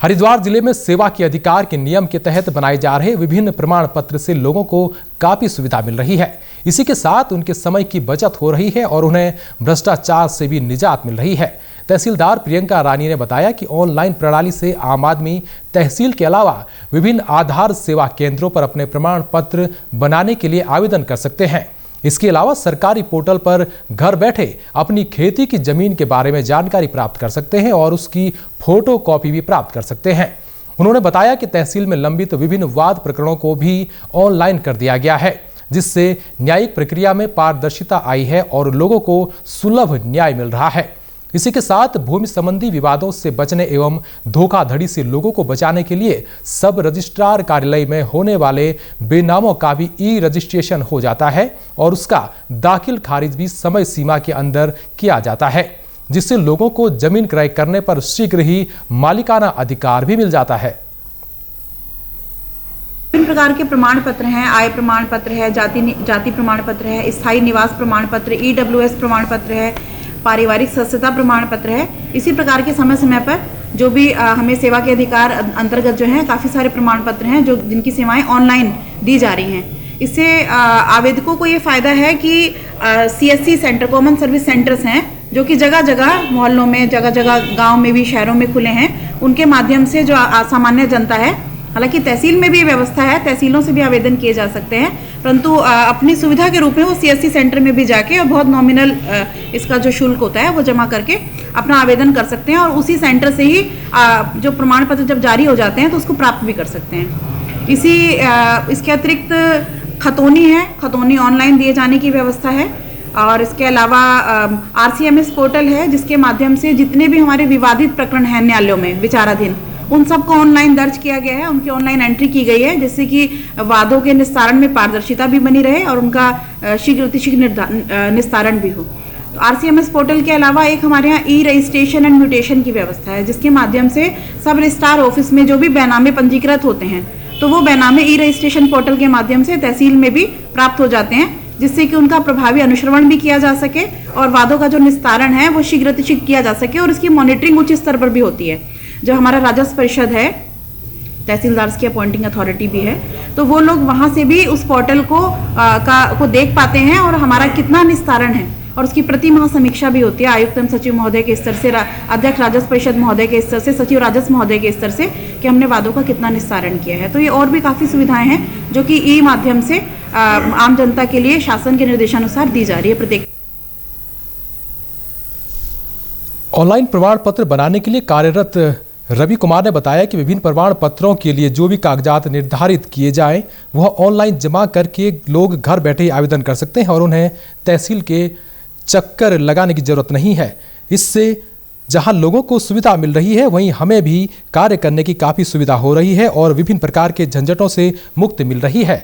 हरिद्वार जिले में सेवा के अधिकार के नियम के तहत बनाए जा रहे विभिन्न प्रमाण पत्र से लोगों को काफी सुविधा मिल रही है। इसी के साथ उनके समय की बचत हो रही है और उन्हें भ्रष्टाचार से भी निजात मिल रही है। तहसीलदार प्रियंका रानी ने बताया कि ऑनलाइन प्रणाली से आम आदमी तहसील के अलावा विभिन्न आधार सेवा केंद्रों पर अपने प्रमाण पत्र बनाने के लिए आवेदन कर सकते हैं। इसके अलावा सरकारी पोर्टल पर घर बैठे अपनी खेती की जमीन के बारे में जानकारी प्राप्त कर सकते हैं और उसकी फोटो कॉपी भी प्राप्त कर सकते हैं। उन्होंने बताया कि तहसील में लंबित विभिन्न वाद प्रकरणों को भी ऑनलाइन कर दिया गया है, जिससे न्यायिक प्रक्रिया में पारदर्शिता आई है और लोगों को सुलभ न्याय मिल रहा है। इसी के साथ भूमि संबंधी विवादों से बचने एवं धोखाधड़ी से लोगों को बचाने के लिए सब रजिस्ट्रार कार्यालय में होने वाले बेनामों का भी ई रजिस्ट्रेशन हो जाता है और उसका दाखिल खारिज भी समय सीमा के अंदर किया जाता है, जिससे लोगों को जमीन क्रय करने पर शीघ्र ही मालिकाना अधिकार भी मिल जाता है। विभिन्न प्रकार के प्रमाण पत्र हैं, आय प्रमाण पत्र है, जाति प्रमाण पत्र है, स्थायी निवास प्रमाण पत्र, EWS प्रमाण पत्र है, पारिवारिक सदस्यता प्रमाण पत्र है। इसी प्रकार के समय समय पर जो भी हमें सेवा के अधिकार अंतर्गत जो है काफ़ी सारे प्रमाण पत्र हैं जो जिनकी सेवाएं ऑनलाइन दी जा रही हैं। इससे आवेदकों को ये फ़ायदा है कि CSC centre, common service centres हैं जो कि जगह जगह मोहल्लों में, जगह जगह गाँव में भी, शहरों में खुले हैं। उनके माध्यम से जो सामान्य जनता है, हालांकि तहसील में भी व्यवस्था है, तहसीलों से भी आवेदन किए जा सकते हैं, परंतु अपनी सुविधा के रूप में वो CSC सेंटर में भी जाके और बहुत नॉमिनल इसका जो शुल्क होता है वो जमा करके अपना आवेदन कर सकते हैं और उसी सेंटर से ही जो प्रमाण पत्र जब जारी हो जाते हैं तो उसको प्राप्त भी कर सकते हैं। इसके अतिरिक्त खतौनी है, खतौनी ऑनलाइन दिए जाने की व्यवस्था है और इसके अलावा RCMS पोर्टल है जिसके माध्यम से जितने भी हमारे विवादित प्रकरण हैं न्यायालयों में विचाराधीन, उन सबको ऑनलाइन दर्ज किया गया है, उनकी ऑनलाइन एंट्री की गई है, जिससे कि वादों के निस्तारण में पारदर्शिता भी बनी रहे और उनका शीघ्र निस्तारण भी हो। तो RCMS पोर्टल के अलावा एक हमारे यहाँ ई रजिस्ट्रेशन एंड म्यूटेशन की व्यवस्था है, जिसके माध्यम से सब रजिस्ट्रार ऑफिस में जो भी बैनामे पंजीकृत होते हैं तो वो बैनामे ई रजिस्ट्रेशन पोर्टल के माध्यम से तहसील में भी प्राप्त हो जाते हैं, जिससे कि उनका प्रभावी अनुश्रवण भी किया जा सके और वादों का जो निस्तारण है वो शीघ्र किया जा सके और इसकी मॉनिटरिंग उच्च स्तर पर भी होती है। जो हमारा राजस्व परिषद है, तहसीलदार की अपॉइंटिंग अथॉरिटी भी है, तो वो लोग वहाँ से भी उस पोर्टल को देख पाते हैं और हमारा कितना निस्तारण है और उसकी प्रति माह समीक्षा भी होती है आयुक्त एवं सचिव महोदय के स्तर से, अध्यक्ष राजस्व परिषद महोदय के स्तर से, सचिव राजस्व महोदय के स्तर से कि हमने वादों का कितना निस्तारण किया है। तो ये और भी काफ़ी सुविधाएं हैं जो कि ई माध्यम से आम जनता के लिए शासन के निर्देशानुसार दी जा रही है। प्रत्येक ऑनलाइन प्रमाण पत्र बनाने के लिए कार्यरत रवि कुमार ने बताया कि विभिन्न प्रमाण पत्रों के लिए जो भी कागजात निर्धारित किए जाएं वह ऑनलाइन जमा करके लोग घर बैठे ही आवेदन कर सकते हैं और उन्हें तहसील के चक्कर लगाने की जरूरत नहीं है। इससे जहां लोगों को सुविधा मिल रही है वहीं हमें भी कार्य करने की काफ़ी सुविधा हो रही है और विभिन्न प्रकार के झंझटों से मुक्ति मिल रही है।